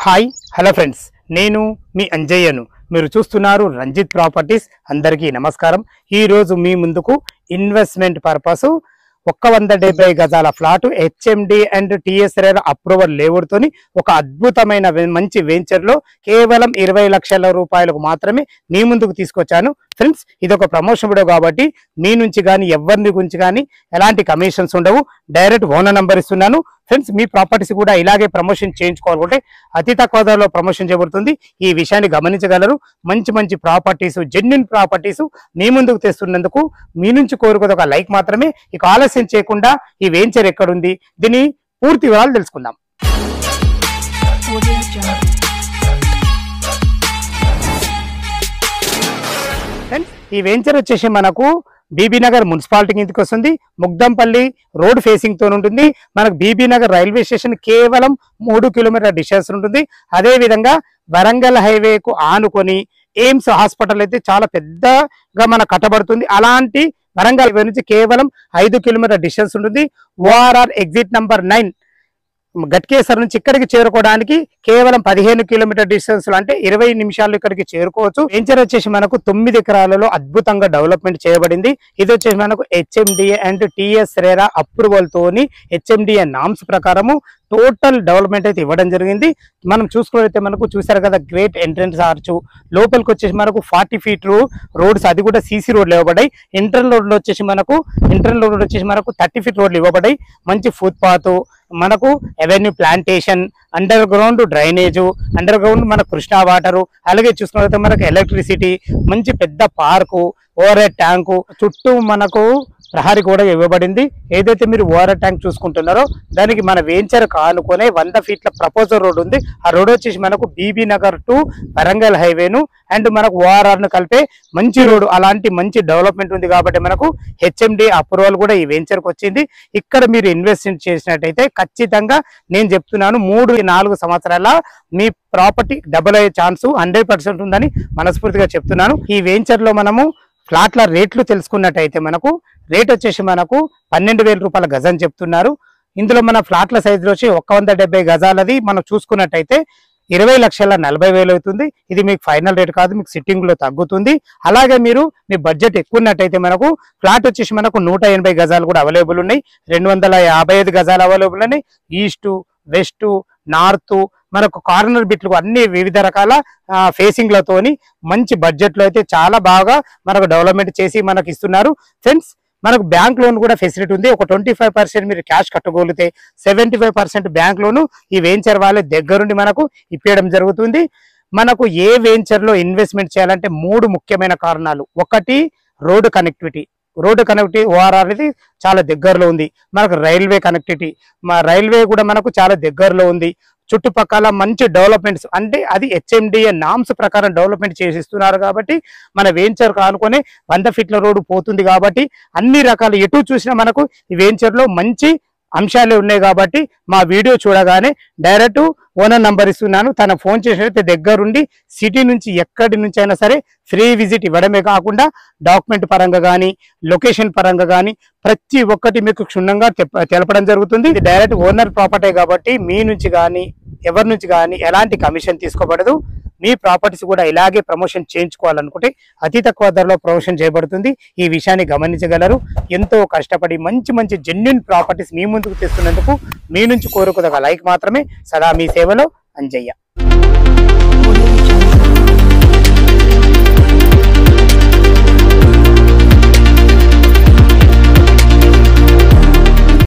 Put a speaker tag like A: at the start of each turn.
A: Hi hello friends, నేను మీ అంజయ్యను. మీరు చూస్తున్నారు రంజిత్ ప్రాపర్టీస్. అందరికీ నమస్కారం. ఈరోజు మీ ముందుకు ఇన్వెస్ట్మెంట్ పర్పస్ 170 గజాల flat HMD and TS approval లేవుడుతోని ఒక అద్భుతమైన మంచి వెంచర్లో కేవలం 20 లక్షల రూపాయలకు మాత్రమే మీ ముందుకు తీసుకొచ్చాను. ఫ్రెండ్స్, ఇది ఒక ప్రమోషన్ వీడియో కాబట్టి మీ నుంచి కానీ ఎవరిని గురించి కానీ ఎలాంటి కమిషన్స్ ఉండవు. డైరెక్ట్ ఓనర్ నంబర్ ఇస్తున్నాను. ఫ్రెండ్స్, మీ ప్రాపర్టీస్ కూడా ఇలాగే ప్రమోషన్ చేయించుకోవాలంటే అతి తక్కువ ధరలో ప్రమోషన్ చేయబడుతుంది. ఈ విషయాన్ని గమనించగలరు. మంచి మంచి ప్రాపర్టీస్, జెన్యూన్ ప్రాపర్టీస్ మీ ముందుకు తెస్తున్నందుకు మీ నుంచి కోరుకునే ఒక లైక్ మాత్రమే. ఇక ఆలస్యం చేయకుండా ఈ వెంచర్ ఎక్కడుంది, దీని పూర్తి వివరాలు తెలుసుకుందాం. ఫ్రెండ్స్, ఈ వెంచర్ వచ్చేసి మనకు బీబీ నగర్ మున్సిపాలిటీ కిందకి వస్తుంది. ముగ్దంపల్లి రోడ్ ఫేసింగ్ తో ఉంటుంది. మనకు బీబీ నగర్ రైల్వే స్టేషన్ కేవలం 3 కిలోమీటర్ల డిస్టెన్స్ ఉంటుంది. అదే విధంగా వరంగల్ హైవేకు ఆనుకొని ఎయిమ్స్ హాస్పిటల్ అయితే చాలా పెద్దగా మనకు కట్టబడుతుంది. అలాంటి వరంగల్ హైవే నుంచి కేవలం 5 కిలోమీటర్ల డిస్టెన్స్ ఉంటుంది. ఓఆర్ఆర్ ఎగ్జిట్ నంబర్ 9 గట్కేసర్ నుంచి ఇక్కడికి చేరుకోవడానికి కేవలం 15 కిలోమీటర్ డిస్టెన్స్ లో, అంటే 20 నిమిషాల్లో ఇక్కడికి చేరుకోవచ్చు. వెంచర్ వచ్చేసి మనకు 9 ఎకరాలలో అద్భుతంగా డెవలప్మెంట్ చేయబడింది. ఇది వచ్చేసి మనకు HMDA and TS RERA approval తోని హెచ్ఎండిఏ నామ్స్ ప్రకారము టోటల్ డెవలప్మెంట్ అయితే ఇవ్వడం జరిగింది. మనం చూసుకున్నట్లయితే మనకు చూసారు కదా, గ్రేట్ ఎంట్రన్స్ ఆర్చ్, లోపలికి వచ్చేసి మనకు 40 ఫీట్ రోడ్స్, అది కూడా సీసీ రోడ్లు ఇవ్వబడ్డాయి. ఇంటర్నల్ రోడ్లు వచ్చేసి మనకు 30 ఫీట్ రోడ్లు ఇవ్వబడ్డాయి. మంచి ఫుట్ పాత్, మనకు avenue plantation, under ground drainage, under ground మన కృష్ణా వాటరు, అలాగే చూసుకున్నట్లయితే మనకు ఎలక్ట్రిసిటీ, మంచి పెద్ద పార్కు, ఓవర్ హెడ్ ట్యాంకు, చుట్టూ మనకు ప్రహరీ కూడా ఇవ్వబడింది. ఏదైతే మీరు ఓవర్ హెడ్ ట్యాంక్ చూసుకుంటున్నారో దానికి మన వెంచర్ కానుకునే 100 ఫీట్ల ప్రపోజల్ రోడ్ ఉంది. ఆ రోడ్ వచ్చేసి మనకు బీబీ నగర్ టు వరంగల్ హైవేను అండ్ మనకు ఓఆర్ఆర్ ను కలిపే మంచి రోడ్. అలాంటి మంచి డెవలప్మెంట్ ఉంది కాబట్టి మనకు హెచ్ఎండి అప్రూవల్ కూడా ఈ వెంచర్కి వచ్చింది. ఇక్కడ మీరు ఇన్వెస్ట్మెంట్ చేసినట్టయితే ఖచ్చితంగా నేను చెప్తున్నాను 3-4 సంవత్సరాల మీ ప్రాపర్టీ డబుల్ అయ్యే ఛాన్స్ 100% ఉందని మనస్ఫూర్తిగా చెప్తున్నాను. ఈ వెంచర్ లో మనము ఫ్లాట్ల రేట్లు తెలుసుకున్నట్టయితే మనకు రేట్ వచ్చేసి మనకు 12,000 రూపాయల గజం చెప్తున్నారు. ఇందులో మన ఫ్లాట్ల సైజులో వచ్చి 170 గజాలది మనం చూసుకున్నట్టయితే 20,40,000 అవుతుంది. ఇది మీకు ఫైనల్ రేట్ కాదు, మీకు సిట్టింగ్ లో తగ్గుతుంది. అలాగే మీరు మీ బడ్జెట్ ఎక్కువ ఉన్నట్టయితే మనకు ఫ్లాట్ వచ్చేసి మనకు 180 గజాలు కూడా అవైలబుల్ ఉన్నాయి. 255 గజాలు అవైలబుల్ ఉన్నాయి. ఈస్ట్, వెస్ట్, నార్త్, మనకు కార్నర్ బిట్లు అన్ని వివిధ రకాల ఫేసింగ్ లతోని మంచి బడ్జెట్ లో అయితే చాలా బాగా మనకు డెవలప్మెంట్ చేసి మనకు ఇస్తున్నారు. ఫ్రెండ్స్, మనకు బ్యాంక్ లోన్ కూడా ఫెసిలిటీ ఉంది. ఒక 25% మీరు క్యాష్ కట్టగలిగితే 75% బ్యాంక్ లోను ఈ వెంచర్ వాళ్ళ దగ్గరుండి మనకు ఇప్పించడం జరుగుతుంది. మనకు ఏ వెంచర్ లో ఇన్వెస్ట్మెంట్ చేయాలంటే 3 ముఖ్యమైన కారణాలు. ఒకటి, road connectivity. Road connectivity ORR అనేది చాలా దగ్గరలో ఉంది. మనకు రైల్వే కనెక్టివిటీ, మా రైల్వే కూడా మనకు చాలా దగ్గరలో ఉంది. చుట్టుపక్కల మంచి డెవలప్మెంట్స్, అంటే అది హెచ్ఎండిఏ నామ్స్ ప్రకారం డెవలప్మెంట్ చేసిస్తున్నారు కాబట్టి మన వెంచర్ కానుకొని 100 ఫీట్ల రోడ్డు పోతుంది కాబట్టి అన్ని రకాల ఎటు చూసినా మనకు ఈ వెంచర్ లో మంచి అంశాలే ఉన్నాయి. కాబట్టి మా వీడియో చూడగానే డైరెక్ట్ ఓనర్ నంబర్ ఇస్తున్నాను. తన ఫోన్ చేసినట్లయితే దగ్గరుండి సిటీ నుంచి ఎక్కడి నుంచి అయినా సరే ఫ్రీ విజిట్ ఇవ్వడమే కాకుండా డాక్యుమెంట్ పరంగా కానీ, లొకేషన్ పరంగా కానీ ప్రతి ఒక్కటి మీకు క్షుణ్ణంగా తెలపడం జరుగుతుంది. ఇది డైరెక్ట్ ఓనర్ ప్రాపర్టీ కాబట్టి మీ నుంచి కానీ ఎవరి నుంచి కానీ ఎలాంటి కమిషన్ తీసుకోబడదు. మీ ప్రాపర్టీస్ కూడా ఇలాగే ప్రమోషన్ చేయించుకోవాలనుకుంటే అతి తక్కువ ధరలో ప్రమోషన్ చేయబడుతుంది. ఈ విషయాన్ని గమనించగలరు. ఎంతో కష్టపడి మంచి మంచి జెన్యూన్ ప్రాపర్టీస్ మీ ముందుకు తెస్తున్నందుకు మీ నుంచి కోరుకునే లైక్ మాత్రమే. సదా మీ సేవలో అంజయ్య.